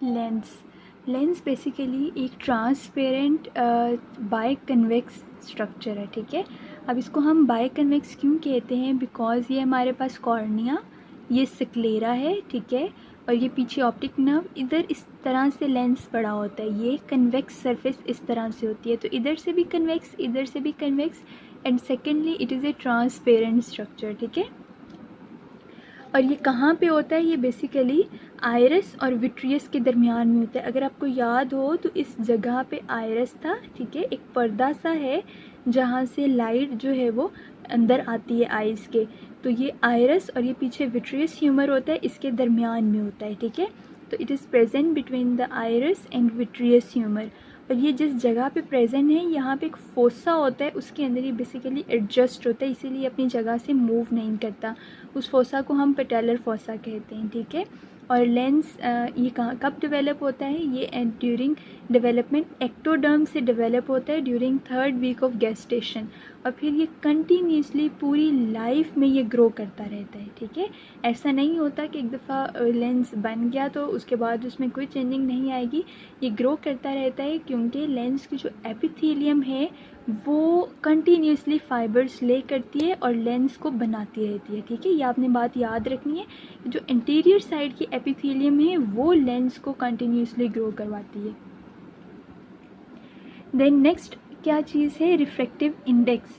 Lens basically एक transparent bye convex structure है, ठीक है। अब इसको हम बाय कन्वेक्स क्यों कहते हैं, बिकॉज ये हमारे पास कॉर्निया, ये स्क्लेरा है, ठीक है, और ये पीछे ऑप्टिक नर्व, इधर इस तरह से लेंस पड़ा होता है, ये कन्वेक्स सरफेस इस तरह से होती है, तो इधर से भी कन्वेक्स, इधर से भी convex, and secondly it is A transparent structure, ठीक है। और ये कहाँ पे होता है, ये बेसिकली आयरस और विट्रियस के दरमियान में होता है। अगर आपको याद हो तो इस जगह पे आयरस था, ठीक है, एक पर्दा सा है जहाँ से लाइट जो है वो अंदर आती है आइज़ के, तो ये आयरस और ये पीछे विट्रियस ह्यूमर होता है, इसके दरमियान में होता है, ठीक है। तो it is present between the iris and vitreous humour. और ये जिस जगह पे प्रेजेंट है, यहाँ पे एक फोसा होता है, उसके अंदर ये बेसिकली एडजस्ट होता है, इसीलिए अपनी जगह से मूव नहीं करता। उस फोसा को हम पेटेलर फोसा कहते हैं, ठीक है। और लेंस ये कब डेवलप होता है, ये ड्यूरिंग डेवलपमेंट एक्टोडर्म से डेवलप होता है during 3rd week of gestation, और फिर ये कंटिन्यूसली पूरी लाइफ में ये ग्रो करता रहता है, ठीक है। ऐसा नहीं होता कि एक दफ़ा लेंस बन गया तो उसके बाद उसमें कोई चेंजिंग नहीं आएगी, ये ग्रो करता रहता है, क्योंकि लेंस की जो एपिथेलियम है वो कंटिन्यूसली फाइबर्स ले करती है और लेंस को बनाती रहती है, ठीक है। ये आपने बात याद रखनी है, जो इंटीरियर साइड की एपिथेलियम है वो लेंस को कंटिन्यूसली ग्रो करवाती है। देन नेक्स्ट क्या चीज़ है, रिफ्रैक्टिव इंडेक्स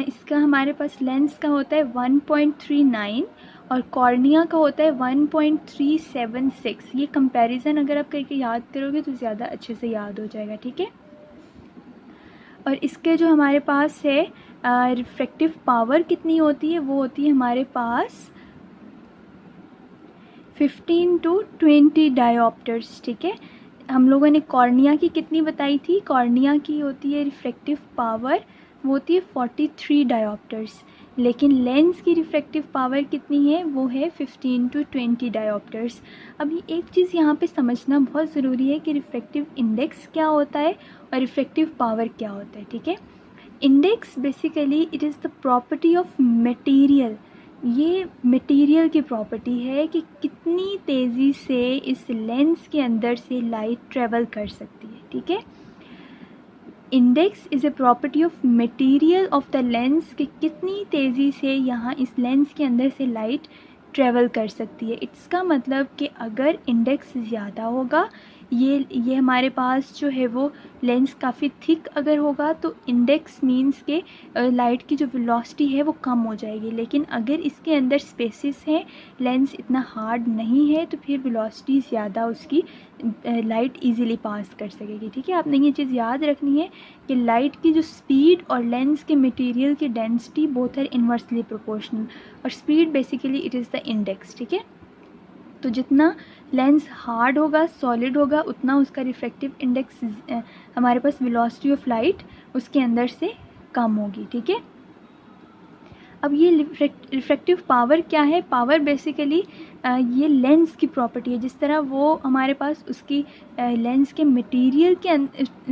इसका हमारे पास लेंस का होता है 1.39 और कॉर्निया का होता है 1.376। ये कंपैरिजन अगर आप करके याद करोगे तो ज़्यादा अच्छे से याद हो जाएगा, ठीक है। और इसके जो हमारे पास है रिफ्रैक्टिव पावर कितनी होती है, वो होती है हमारे पास 15 to 20 डायोप्टर्स, ठीक है। हम लोगों ने कॉर्निया की कितनी बताई थी, कॉर्निया की होती है रिफ्रैक्टिव पावर, वो होती है 43 डायोप्टर्स, लेकिन लेंस की रिफ्रैक्टिव पावर कितनी है, वो है 15 to 20 डायोप्टर्स। अभी एक चीज़ यहाँ पे समझना बहुत ज़रूरी है कि रिफ्रैक्टिव इंडेक्स क्या होता है और रिफ्रैक्टिव पावर क्या होता है, ठीक है। Index basically it is the property of material, ये मटेरियल की प्रॉपर्टी है कि कितनी तेज़ी से इस लेंस के अंदर से लाइट ट्रेवल कर सकती है, ठीक है। Index is a property of material of the lens कि कितनी तेज़ी से यहाँ इस लेंस के अंदर से लाइट ट्रेवल कर सकती है। इसका मतलब कि अगर इंडेक्स ज़्यादा होगा, ये हमारे पास जो है वो लेंस काफ़ी थिक अगर होगा तो इंडेक्स मींस के लाइट की जो वेलोसिटी है वो कम हो जाएगी, लेकिन अगर इसके अंदर स्पेसेस हैं, लेंस इतना हार्ड नहीं है, तो फिर वेलोसिटी ज़्यादा उसकी लाइट इजीली पास कर सकेगी, ठीक है। आपने ये चीज़ याद रखनी है कि लाइट की जो स्पीड और लेंस के मटेरियल की density both are inversely proportional, और speed basically it is the index, ठीक है। तो जितना लेंस हार्ड होगा, सॉलिड होगा, उतना उसका रिफ्रैक्टिव इंडेक्स हमारे पास वेलोसिटी ऑफ लाइट उसके अंदर से कम होगी, ठीक है। अब ये रिफ्रैक्टिव पावर क्या है, पावर बेसिकली ये लेंस की प्रॉपर्टी है, जिस तरह वो हमारे पास उसकी लेंस के मटेरियल के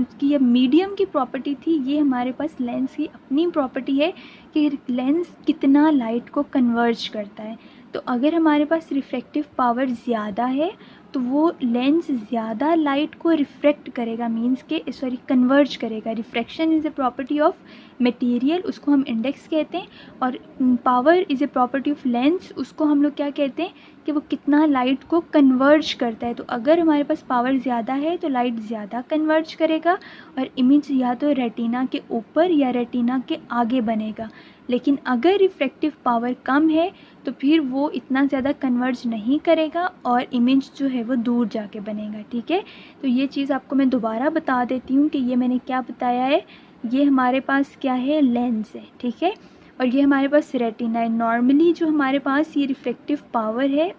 उसकी या मीडियम की प्रॉपर्टी थी, ये हमारे पास लेंस की अपनी प्रॉपर्टी है कि लेंस कितना लाइट को कन्वर्ज करता है। तो अगर हमारे पास रिफ्रैक्टिव पावर ज़्यादा है तो वो लेंस ज़्यादा लाइट को रिफ्रैक्ट करेगा, मींस के सॉरी कन्वर्ज करेगा। Refraction is a property of material, उसको हम इंडेक्स कहते हैं, और power is a property of lens, उसको हम लोग क्या कहते हैं कि वो कितना लाइट को कन्वर्ज करता है। तो अगर हमारे पास पावर ज़्यादा है तो लाइट ज़्यादा कन्वर्ज करेगा और इमेज या तो रेटिना के ऊपर या रेटिना के आगे बनेगा, लेकिन अगर रिफ्रैक्टिव पावर कम है तो फिर वो इतना ज़्यादा कन्वर्ज नहीं करेगा और इमेज जो है वो दूर जाके बनेगा, ठीक है। तो ये चीज़ आपको मैं दोबारा बता देती हूँ कि ये मैंने क्या बताया है, ये हमारे पास क्या है, लेंस है, ठीक है, और ये हमारे पास रेटिना है। नॉर्मली जो हमारे पास ये रिफ्रैक्टिव पावर है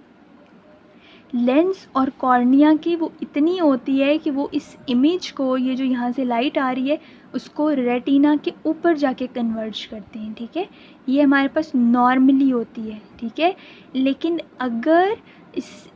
लेंस और कॉर्निया की वो इतनी होती है कि वो इस इमेज को, ये जो यहाँ से लाइट आ रही है, उसको रेटिना के ऊपर जाके कन्वर्ज करते हैं, ठीक है। ये हमारे पास नॉर्मली होती है, ठीक है। लेकिन अगर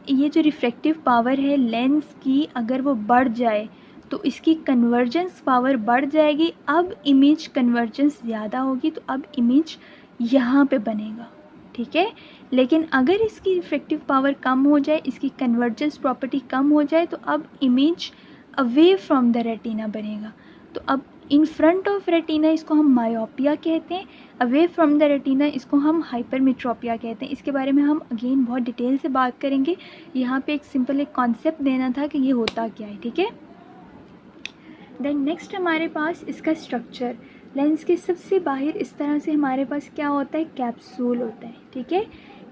ये जो रिफ्रैक्टिव पावर है लेंस की, अगर वो बढ़ जाए तो इसकी कन्वर्जेंस पावर बढ़ जाएगी। अब इमेज कन्वर्जेंस ज़्यादा होगी तो अब इमेज यहाँ पे बनेगा, ठीक है। लेकिन अगर इसकी रिफ्रैक्टिव पावर कम हो जाए, इसकी कन्वर्जेंस प्रॉपर्टी कम हो जाए, तो अब image away from the retina बनेगा। तो अब इन फ्रंट ऑफ रेटिना इसको हम मायोपिया कहते हैं, अवे फ्रॉम द रेटिना इसको हम हाइपरमेट्रोपिया कहते हैं। इसके बारे में हम अगेन बहुत डिटेल से बात करेंगे। यहाँ पे एक सिंपल एक कॉन्सेप्ट देना था कि ये होता क्या है, ठीक है। देन नेक्स्ट हमारे पास इसका स्ट्रक्चर, लेंस के सबसे बाहर इस तरह से हमारे पास क्या होता है, कैप्सूल होता है, ठीक है।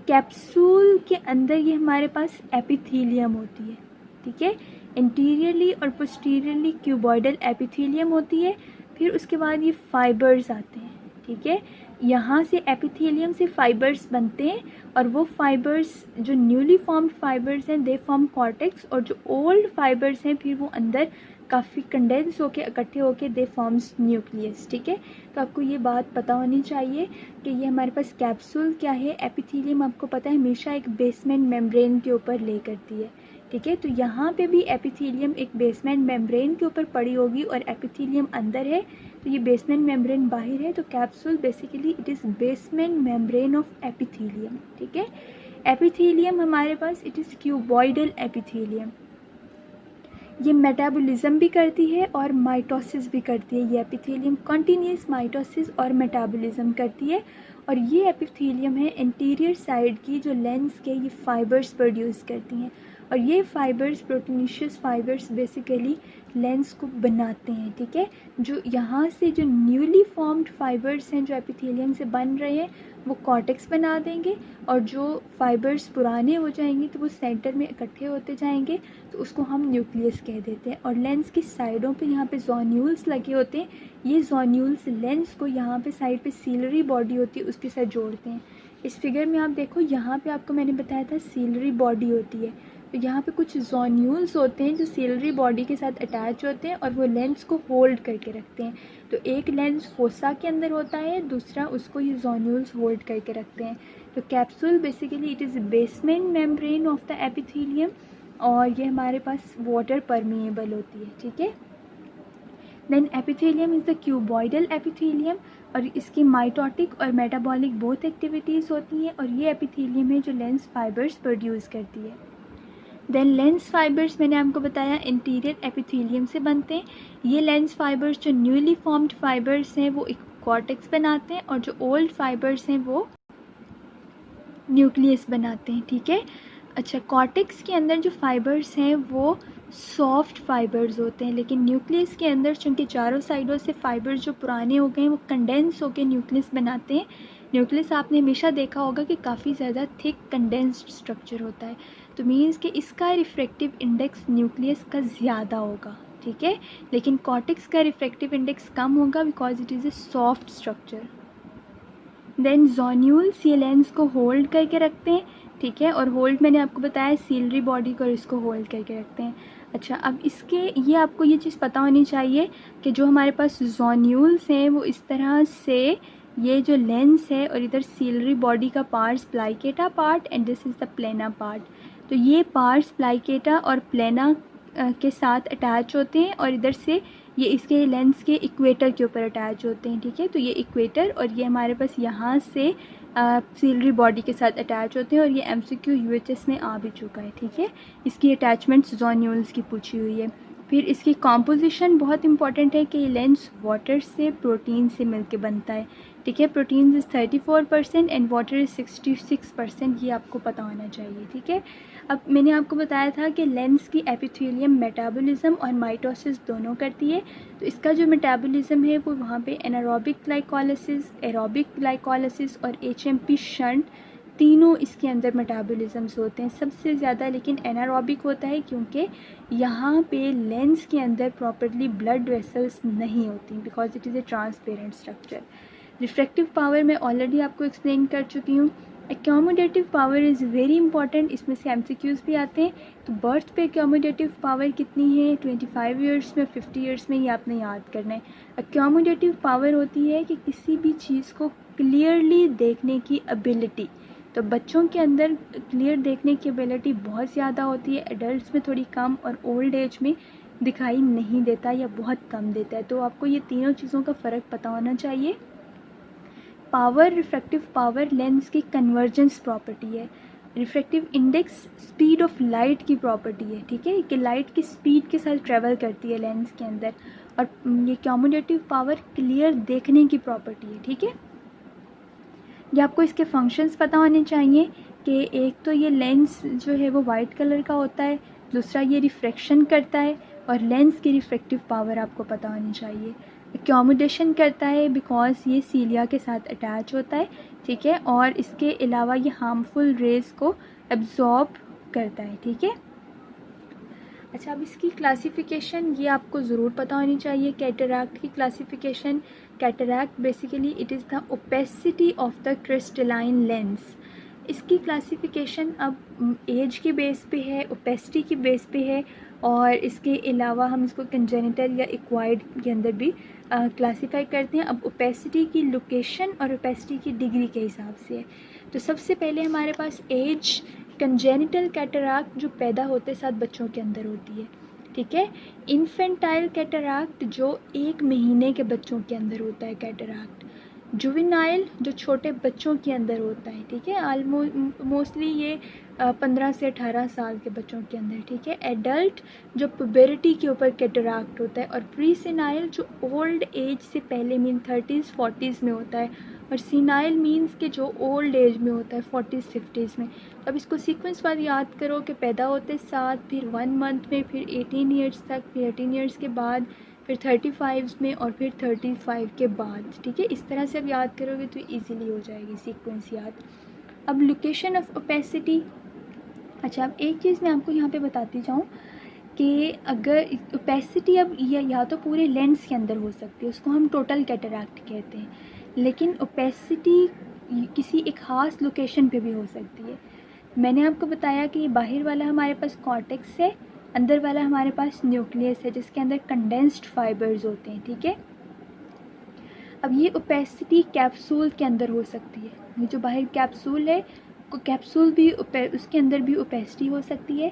कैप्सूल के अंदर ये हमारे पास एपिथेलियम होती है, ठीक है। इंटीरियरली और पोस्टीरियरली क्यूबॉइडल एपिथेलियम होती है। फिर उसके बाद ये फाइबर्स आते हैं, ठीक है। यहाँ से एपिथेलियम से फाइबर्स बनते हैं और वो फाइबर्स जो न्यूली फॉर्म्ड फाइबर्स हैं दे फॉर्म कॉर्टेक्स, और जो ओल्ड फाइबर्स हैं फिर वो अंदर काफ़ी कंडेंस होके इकट्ठे होके दे फॉर्म्स न्यूक्लियस, ठीक है। तो आपको ये बात पता होनी चाहिए कि ये हमारे पास कैप्सूल क्या है। एपिथेलियम आपको पता है हमेशा एक बेसमेंट मेम्ब्रेन के ऊपर ले करती है, ठीक है। तो यहाँ पे भी एपिथेलियम एक बेसमेंट मेम्ब्रेन के ऊपर पड़ी होगी और एपिथेलियम अंदर है, तो ये बेसमेंट मेम्ब्रेन बाहर है। तो capsule basically it is basement membrane of epithelium, ठीक है। एपिथेलियम हमारे पास इट इज़ क्यूबॉइडल एपिथेलियम। ये मेटाबॉलिज्म भी करती है और माइटोसिस भी करती है। ये एपिथेलियम कंटिन्यूस माइटोसिस और मेटाबॉलिज्म करती है। और ये एपिथेलियम है इंटीरियर साइड की जो लेंस के ये फाइबर्स प्रोड्यूस करती हैं, और ये fibres proteinaceous fibres basically lens को बनाते हैं, ठीक है। जो यहाँ से जो न्यूली फॉर्म्ड फाइबर्स हैं जो एपिथेलियम से बन रहे हैं वो कॉर्टेक्स बना देंगे, और जो फाइबर्स पुराने हो जाएंगे तो वो सेंटर में इकट्ठे होते जाएंगे, तो उसको हम न्यूक्लियस कह देते हैं। और लेंस की साइडों पे यहाँ पे जोन्यूल्स लगे होते हैं। ये जोन्यूल्स लेंस को यहाँ पे साइड पे सीलरी बॉडी होती है उसके साथ जोड़ते हैं। इस फिगर में आप देखो, यहाँ पे आपको मैंने बताया था सीलरी बॉडी होती है, तो यहाँ पे कुछ जोन्यूल्स होते हैं जो सीलरी बॉडी के साथ अटैच होते हैं और वो लेंस को होल्ड करके रखते हैं। तो एक लेंस फोसा के अंदर होता है, दूसरा उसको ये जोन्यूल्स होल्ड करके रखते हैं। तो capsule basically it is basement membrane of the epithelium, और ये हमारे पास वाटर परमिएबल होती है, ठीक है। Then epithelium is the cuboidal epithelium, और इसकी माइटोटिक और मेटाबॉलिक बोथ एक्टिविटीज़ होती हैं, और ये एपिथेलियम है जो लेंस फाइबर्स प्रोड्यूस करती है। देन लेंस फाइबर्स मैंने आपको बताया इंटीरियर एपिथेलियम से बनते हैं। ये लेंस फाइबर्स जो न्यूली फॉर्म्ड फाइबर्स हैं वो एक कॉर्टेक्स बनाते हैं, और जो ओल्ड फाइबर्स हैं वो न्यूक्लियस बनाते हैं, ठीक है। अच्छा, कॉर्टेक्स के अंदर जो फाइबर्स हैं वो सॉफ्ट फाइबर्स होते हैं, लेकिन न्यूक्लियस के अंदर चूँकि चारों साइडों से फाइबर्स जो पुराने हो गए हैं वो कंडेंस होकर न्यूक्लियस बनाते हैं। न्यूक्लियस आपने हमेशा देखा होगा कि काफ़ी ज़्यादा थिक कंडेंस्ड स्ट्रक्चर होता है, तो मीन्स कि इसका रिफ्रैक्टिव इंडेक्स न्यूक्लियस का ज़्यादा होगा, ठीक है। लेकिन कॉर्टेक्स का रिफ्रैक्टिव इंडेक्स कम होगा because it is a soft structure. Then zonules ये लेंस को होल्ड करके रखते हैं, ठीक है। और होल्ड मैंने आपको बताया सीलरी बॉडी को इसको होल्ड करके रखते हैं। अच्छा, अब इसके ये आपको ये चीज़ पता होनी चाहिए कि जो हमारे पास जोन्यूल्स हैं वो इस तरह से, ये जो लेंस है और इधर सीलरी बॉडी का parts plicata part and this is the plana part, तो ये पार्ट्स प्लाइकेटा और प्लेना के साथ अटैच होते हैं, और इधर से ये इसके लेंस के इक्वेटर के ऊपर अटैच होते हैं, ठीक है। तो ये इक्वेटर और ये हमारे पास यहाँ से सीलरी बॉडी के साथ अटैच होते हैं, और ये MCQ UHS में आ भी चुका है, ठीक है। इसकी अटैचमेंट्स जोन्यूल्स की पूछी हुई है। फिर इसकी कॉम्पोजिशन बहुत इंपॉर्टेंट है कि ये लेंस वाटर से प्रोटीन से मिलके बनता है, ठीक है। Protein is 34% and water is 66%, ये आपको पता होना चाहिए, ठीक है। अब मैंने आपको बताया था कि लेंस की एपिथेलियम मेटाबॉलिज्म और माइटोसिस दोनों करती है। तो इसका जो मेटाबॉलिज्म है वो वहाँ पे एनारोबिक ग्लाइकोलाइसिस, एरोबिक ग्लाइकोलाइसिस और HMP शंट तीनों इसके अंदर मेटाबॉलिज्म्स होते हैं सबसे ज़्यादा, लेकिन एनारोबिक होता है क्योंकि यहाँ पे लेंस के अंदर प्रॉपर्ली ब्लड वेसल्स नहीं होती because it is A transparent structure. Refractive power मैं ऑलरेडी आपको एक्सप्लेन कर चुकी हूँ। एक्योमोडेटिव पावर इज़ वेरी इंपॉर्टेंट, इसमें से MCQs भी आते हैं। तो बर्थ पे एक्योमोडेटिव पावर कितनी है, 25 ईयर्स में, 50 ईयर्स में, ये आपने याद करना है। एक्योमोडेटिव पावर होती है कि किसी भी चीज़ को क्लियरली देखने की एबिलिटी। तो बच्चों के अंदर क्लियर देखने की एबिलिटी बहुत ज़्यादा होती है, एडल्ट्स में थोड़ी कम, और ओल्ड एज में दिखाई नहीं देता या बहुत कम देता है। तो आपको ये तीनों चीज़ों का फ़र्क पता होना चाहिए। पावर, रिफ्रैक्टिव पावर लेंस की कन्वर्जेंस प्रॉपर्टी है। Refractive index speed of light की प्रॉपर्टी है, ठीक है, कि लाइट की स्पीड के साथ ट्रेवल करती है लेंस के अंदर। और ये क्यूमुलेटिव पावर क्लियर देखने की प्रॉपर्टी है, ठीक है। ये आपको इसके फंक्शंस पता होने चाहिए कि एक तो ये लेंस जो है वो वाइट कलर का होता है, दूसरा ये रिफ्रैक्शन करता है, और लेंस की रिफ्रैक्टिव पावर आपको पता होनी चाहिए। एक्योमोडेशन करता है बिकॉज ये सीलिया के साथ अटैच होता है, ठीक है, और इसके अलावा ये हार्मफुल रेज को एब्जॉर्ब करता है, ठीक है। अच्छा, अब इसकी क्लासिफिकेशन ये आपको ज़रूर पता होनी चाहिए। कैटरैक्ट की classification, cataract basically it is the opacity of the crystalline lens. इसकी क्लासिफिकेशन अब एज के बेस पे है, ओपेसिटी के बेस पे है, और इसके अलावा हम इसको कंजेनिटल या एक्वायर्ड के अंदर भी क्लासीफाई करते हैं। अब ओपेसिटी की लोकेशन और ओपेसिटी की डिग्री के हिसाब से है। तो सबसे पहले हमारे पास एज, कंजेनिटल कैटरैक्ट जो पैदा होते साथ बच्चों के अंदर होती है, ठीक है। इन्फेंटाइल कैटरैक्ट जो 1 महीने के बच्चों के अंदर होता है कैटरैक्ट। जुवेनाइल जो छोटे बच्चों के अंदर होता है, ठीक है, मोस्टली ये 15 से 18 साल के बच्चों के अंदर, ठीक है। एडल्ट जो पुबेरिटी के ऊपर कैटरैक्ट होता है, और प्री सीनाइल जो ओल्ड एज से पहले मीन 30s 40s में होता है, और सीनाइल मीन्स के जो ओल्ड एज में होता है 40s 50s में। अब इसको सीक्वेंस वाइज याद करो कि पैदा होते साथ, फिर 1 मंथ में, फिर 18 ईयर्स तक, फिर 18 ईयर्स के बाद, फिर 35 में, और फिर 35 के बाद, ठीक है। इस तरह से अब याद करोगे तो ईजीली हो जाएगी सीक्वेंस याद। अब लोकेशन ऑफ ओपेसिटी। अच्छा, अब एक चीज़ मैं आपको यहाँ पे बताती जाऊँ कि अगर ओपेसिटी अब या तो पूरे लेंस के अंदर हो सकती है, उसको हम टोटल कैटरैक्ट कहते हैं, लेकिन ओपेसिटी किसी एक ख़ास लोकेशन पे भी हो सकती है। मैंने आपको बताया कि ये बाहर वाला हमारे पास कॉर्टेक्स है, अंदर वाला हमारे पास न्यूक्लियस है जिसके अंदर कंडेंस्ड फाइबर्स होते हैं, ठीक है। अब ये ओपेसिटी कैप्सूल के अंदर हो सकती है। ये जो बाहर कैप्सूल है, कैप्सूल भी उसके अंदर भी ओपेसिटी हो सकती है।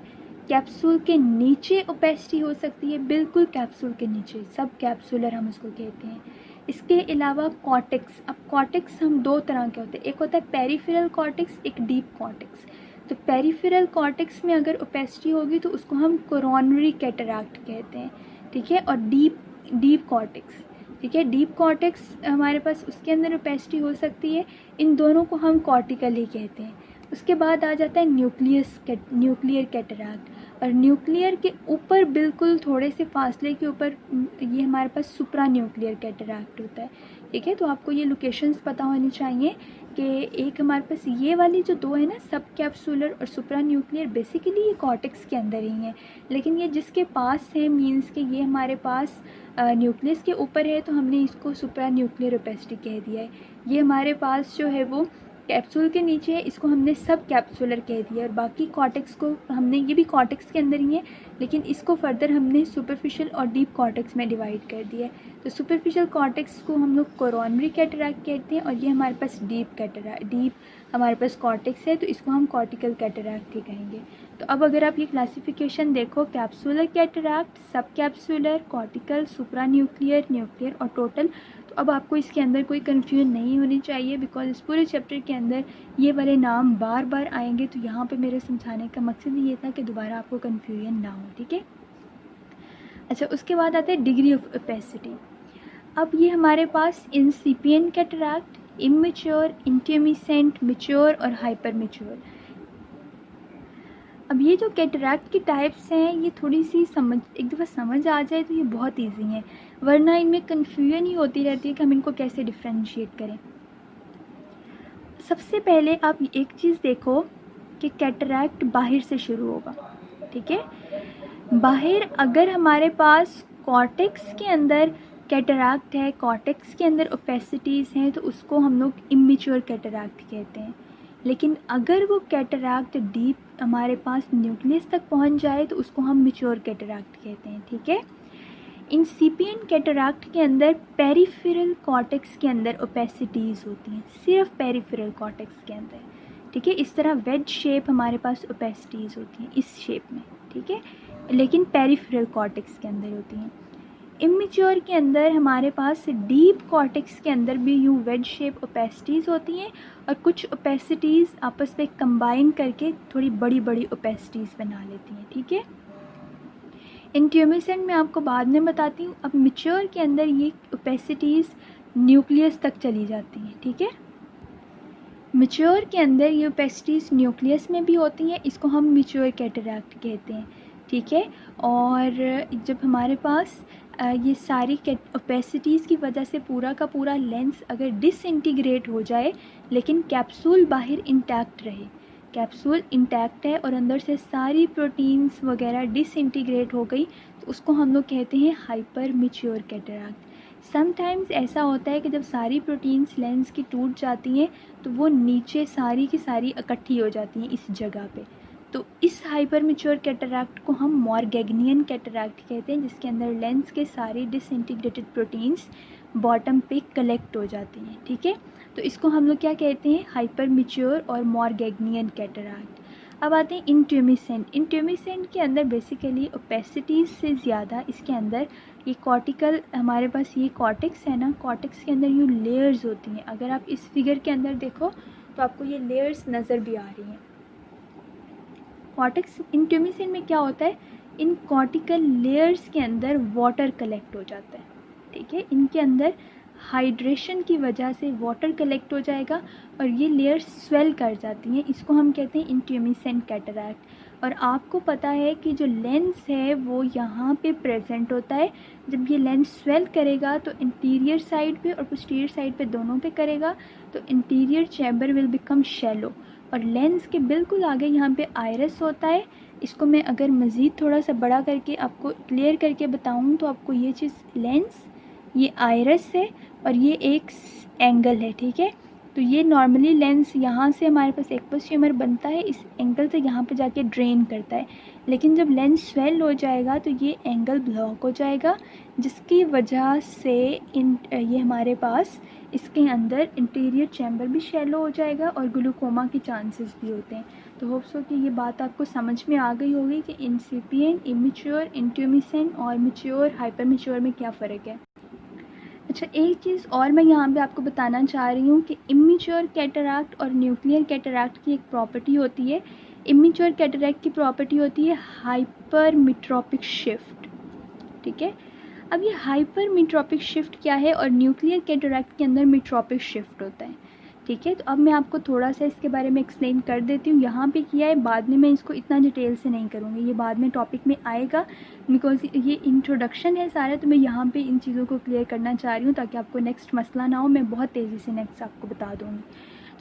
कैप्सूल के नीचे ओपेसिटी हो सकती है, बिल्कुल कैप्सूल के नीचे, सब कैप्सूलर हम उसको कहते हैं। इसके अलावा कॉर्टेक्स। अब कॉर्टेक्स हम 2 तरह के होते हैं, एक होता है पेरिफेरल कॉर्टेक्स, एक डीप कॉर्टेक्स। तो पेरिफेरल कॉर्टेक्स में अगर ओपेसिटी होगी तो उसको हम कोरोनरी कैटरैक्ट कहते हैं, ठीक है। और डीप कॉर्टेक्स, ठीक है, डीप कॉर्टेक्स हमारे पास उसके अंदर ओपेसिटी हो सकती है। इन दोनों को हम कॉर्टिकल ही कहते हैं। उसके बाद आ जाता है न्यूक्लियर कैटरैक्ट, और न्यूक्लियर के ऊपर बिल्कुल थोड़े से फासले के ऊपर ये हमारे पास सुप्रा न्यूक्लियर कैटरैक्ट होता है, ठीक है। तो आपको ये लोकेशंस पता होनी चाहिए कि एक हमारे पास ये वाली जो 2 है ना, सब कैप्सूलर और सुप्रा न्यूक्लियर, बेसिकली ये कॉर्टेक्स के अंदर ही हैं, लेकिन ये जिसके पास है मीन्स कि ये हमारे पास न्यूक्लियस के ऊपर है तो हमने इसको सुप्रा न्यूक्लियर ओपेसिटी कह दिया है। ये हमारे पास जो है वो कैप्सूल के नीचे है, इसको हमने सब कैप्सूलर कह दिया, और बाकी कॉर्टेक्स को हमने, ये भी कॉर्टेक्स के अंदर ही है, लेकिन इसको फर्दर हमने सुपरफिशियल और डीप कॉर्टेक्स में डिवाइड कर दिया है। तो सुपरफिशियल कॉर्टेक्स को हम लोग कोरोनरी कैटरैक्ट कहते हैं, और ये हमारे पास डीप हमारे पास कॉर्टेक्स है तो इसको हम कॉर्टिकल कैटरैक्ट ही कहेंगे। तो अब अगर आप ये क्लासिफिकेशन देखो, कैप्सूलर कैटरैक्ट, सब कैप्सूलर, कॉर्टिकल, सुप्रा न्यूक्लियर, न्यूक्लियर और टोटल, तो अब आपको इसके अंदर कोई कन्फ्यूजन नहीं होनी चाहिए, बिकॉज इस पूरे चैप्टर के अंदर ये वाले नाम बार बार आएंगे। तो यहाँ पे मेरे समझाने का मकसद ये था कि दोबारा आपको कन्फ्यूजन ना हो, ठीक है। अच्छा, उसके बाद आता है डिग्री ऑफ ओपेसिटी। अब ये हमारे पास इंसिपिएंट कैटरैक्ट, इमेच्योर, इंटरमिसेंट, मैच्योर और हाइपर मैच्योर। अब ये जो कैटरैक्ट की टाइप्स हैं ये थोड़ी सी एक दफ़ा समझ आ जाए तो ये बहुत इजी हैं, वरना इनमें कन्फ्यूजन ही होती रहती है कि हम इनको कैसे डिफ्रेंशिएट करें। सबसे पहले आप एक चीज़ देखो कि कैटरैक्ट बाहर से शुरू होगा, ठीक है। बाहर अगर हमारे पास कॉर्टेक्स के अंदर कैटरैक्ट है, कॉर्टेक्स के अंदर ओपेसिटीज़ हैं, तो उसको हम लोग इमेच्योर कैटरैक्ट कहते हैं। लेकिन अगर वो कैटरैक्ट डीप हमारे पास न्यूक्लियस तक पहुंच जाए तो उसको हम मैच्योर कैटरैक्ट कहते हैं, ठीक है। इंसिपिएंट कैटरैक्ट के अंदर पेरिफेरल कॉर्टेक्स के अंदर ओपेसिटीज़ होती हैं, सिर्फ पेरिफेरल कॉर्टेक्स के अंदर, ठीक है। इस तरह वेज शेप हमारे पास ओपेसिटीज़ होती हैं, इस शेप में, ठीक है, लेकिन पेरिफेरल कॉर्टेक्स के अंदर होती हैं। इमेच्योर के अंदर हमारे पास डीप कॉर्टेक्स के अंदर भी यूँ वेज शेप ओपेसिटीज़ होती हैं और कुछ ओपेसिटीज़ आपस में कंबाइन करके थोड़ी बड़ी बड़ी ओपेसिटीज़ बना लेती हैं, ठीक है। इंट्यूमिसेंट में आपको बाद में बताती हूँ। अब मैच्योर के अंदर ये ओपेसिटीज़ न्यूक्लियस तक चली जाती हैं, ठीक है। मैच्योर के अंदर ये ओपेसिटीज़ न्यूक्लियस में भी होती हैं, इसको हम मैच्योर कैटरैक्ट कहते हैं, ठीक है। और जब हमारे पास ये सारी ओपेसिटीज़ की वजह से पूरा का पूरा लेंस अगर डिसइंटीग्रेट हो जाए लेकिन कैप्सूल बाहर इंटैक्ट रहे, कैप्सूल इंटैक्ट है और अंदर से सारी प्रोटीन्स वगैरह डिसइंटीग्रेट हो गई, तो उसको हम लोग कहते हैं हाइपर मैच्योर कैटरैक्ट। समटाइम्स ऐसा होता है कि जब सारी प्रोटीन्स लेंस की टूट जाती हैं तो वो नीचे सारी की सारी इकट्ठी हो जाती हैं इस जगह पे, तो इस हाइपर मैच्योर कैटरैक्ट को हम मॉर्गेगनियन कैटरैक्ट कहते हैं, जिसके अंदर लेंस के सारे डिसइंटीग्रेटेड प्रोटीन्स बॉटम पे कलेक्ट हो जाती हैं, ठीक है। तो इसको हम लोग क्या कहते हैं, हाइपर मैच्योर और मॉर्गेगनियन कैटरैक्ट। अब आते हैं इंट्यूमिसेंट। इंट्यूमिसेंट के अंदर बेसिकली ओपेसिटीज़ से ज़्यादा इसके अंदर ये कॉर्टिकल, हमारे पास ये कॉर्टेक्स है ना, कॉर्टेक्स के अंदर यूँ लेयर्स होती हैं। अगर आप इस फिगर के अंदर देखो तो आपको ये लेयर्स नज़र भी आ रही हैं। कॉर्टेक्स इंट्यूमिसेंट में क्या होता है, इन कॉर्टिकल लेयर्स के अंदर वाटर कलेक्ट हो जाता है, ठीक है। इनके अंदर हाइड्रेशन की वजह से वाटर कलेक्ट हो जाएगा और ये लेयर्स स्वेल कर जाती हैं, इसको हम कहते हैं इंट्यूमिसेंट कैटरैक्ट। और आपको पता है कि जो लेंस है वो यहाँ पे प्रेजेंट होता है। जब ये लेंस स्वेल करेगा तो इंटीरियर साइड पे और पोस्टीरियर साइड पे दोनों पे करेगा, तो interior chamber will become shallow. और लेंस के बिल्कुल आगे यहाँ पे आइरिस होता है। इसको मैं अगर मज़ीद थोड़ा सा बड़ा करके आपको क्लियर करके बताऊँ तो आपको ये चीज़, लेंस, ये आइरिस है और ये एक एंगल है, ठीक है। तो ये नॉर्मली लेंस यहाँ से हमारे पास एक्वस ह्यूमर बनता है, इस एंगल से यहाँ पे जाके ड्रेन करता है। लेकिन जब लेंस स्वेल हो जाएगा तो ये एंगल ब्लॉक हो जाएगा, जिसकी वजह से ये हमारे पास इसके अंदर इंटीरियर चैम्बर भी शैलो हो जाएगा और ग्लूकोमा के चांसेस भी होते हैं। तो होप सो कि ये बात आपको समझ में आ गई होगी कि इंसिपिएंट, इमेच्योर, इंट्यूमिसेंट और मैच्योर, हाइपर मैच्योर में क्या फ़र्क है। अच्छा, एक चीज़ और मैं यहाँ पे आपको बताना चाह रही हूँ कि इमेच्योर कैटरैक्ट और न्यूक्लियर कैटरैक्ट की एक प्रॉपर्टी होती है। इमेच्योर कैटरैक्ट की प्रॉपर्टी होती है हाइपर मेट्रोपिक शिफ्ट, ठीक है। अब ये हाइपर मेट्रोपिक शिफ्ट क्या है, और न्यूक्लियर कैटरैक्ट के अंदर मेट्रोपिक शिफ्ट होता है, ठीक है। तो अब मैं आपको थोड़ा सा इसके बारे में एक्सप्लेन कर देती हूँ। यहाँ पे किया है, बाद में मैं इसको इतना डिटेल से नहीं करूँगी, ये बाद में टॉपिक में आएगा, बिकॉज ये इंट्रोडक्शन है सारा। तो मैं यहाँ पे इन चीज़ों को क्लियर करना चाह रही हूँ ताकि आपको नेक्स्ट मसला ना हो, मैं बहुत तेज़ी से नेक्स्ट आपको बता दूँगी।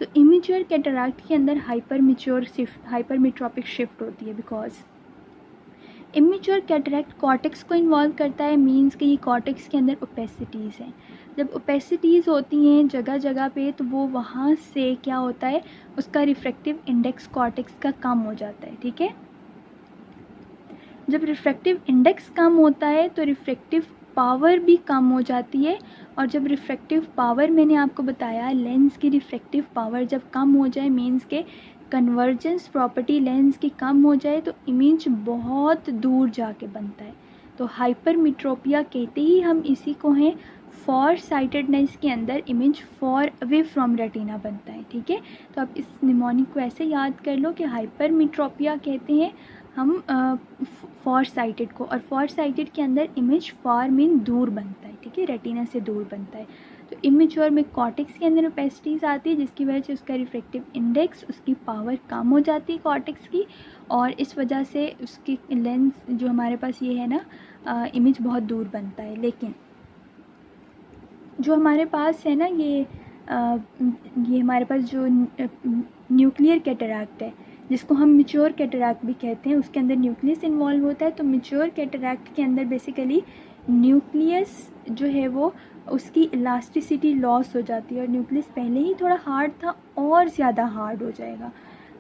तो इमेच्योर कैटरैक्ट के अंदर हाइपर मेट्रोपिक शिफ्ट होती है, बिकॉज इमेच्योर कैटरैक्ट कॉर्टेक्स को इन्वॉल्व करता है। मींस कि ये कॉर्टेक्स के अंदर ओपेसिटीज़ हैं। जब ओपेसिटीज़ होती हैं जगह जगह पे, तो वो वहाँ से क्या होता है, उसका रिफ्रैक्टिव इंडेक्स कॉर्टेक्स का कम हो जाता है, ठीक है। जब रिफ्रैक्टिव इंडेक्स कम होता है तो रिफ्रैक्टिव पावर भी कम हो जाती है। और जब रिफ्रैक्टिव पावर, मैंने आपको बताया, लेंस की रिफ्रैक्टिव पावर जब कम हो जाए, मींस के कन्वर्जेंस प्रॉपर्टी लेंस की कम हो जाए, तो इमेज बहुत दूर जाके बनता है। तो हाइपरमेट्रोपिया कहते ही हम इसी को हैं। फॉर साइटेडनेस के अंदर image for away from retina बनता है, ठीक है। तो आप इस निमोनिक को ऐसे याद कर लो कि हाइपरमेट्रोपिया कहते हैं हम फॉर साइटेड को, और फॉर साइटेड के अंदर इमेज फॉर मीन दूर बनता है, ठीक है, रेटिना से दूर बनता है। तो इमेच्योर में कॉर्टेक्स के अंदर ओपेसिटीज़ आती है, जिसकी वजह से उसका रिफ्रैक्टिव इंडेक्स, उसकी पावर कम हो जाती है कॉर्टेक्स की, और इस वजह से उसकी लेंस जो हमारे पास ये है ना, इमेज बहुत दूर बनता है। लेकिन जो हमारे पास है ना, ये हमारे पास जो न्यूक्लियर कैटरैक्ट है, जिसको हम मैच्योर कैटरैक्ट भी कहते हैं, उसके अंदर न्यूक्लियस इन्वॉल्व होता है। तो मैच्योर कैटरैक्ट के अंदर बेसिकली न्यूक्लियस जो है वो, उसकी इलास्टिसिटी लॉस हो जाती है, और न्यूक्लियस पहले ही थोड़ा हार्ड था और ज़्यादा हार्ड हो जाएगा।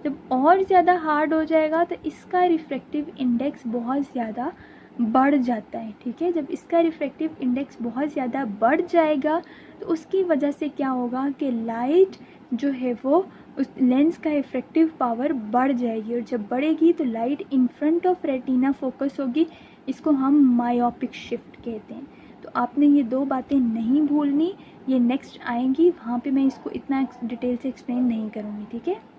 जब और ज़्यादा हार्ड हो जाएगा तो इसका रिफ्रैक्टिव इंडेक्स बहुत ज़्यादा बढ़ जाता है, ठीक है। जब इसका रिफ्रैक्टिव इंडेक्स बहुत ज़्यादा बढ़ जाएगा तो उसकी वजह से क्या होगा कि लाइट जो है वो, उस लेंस का रिफ्रैक्टिव पावर बढ़ जाएगी, और जब बढ़ेगी तो light in front of retina focus होगी। इसको हम मायोपिक शिफ्ट कहते हैं। आपने ये 2 बातें नहीं भूलनी, ये नेक्स्ट आएंगी, वहाँ पे मैं इसको इतना डिटेल से एक्सप्लेन नहीं करूँगी, ठीक है।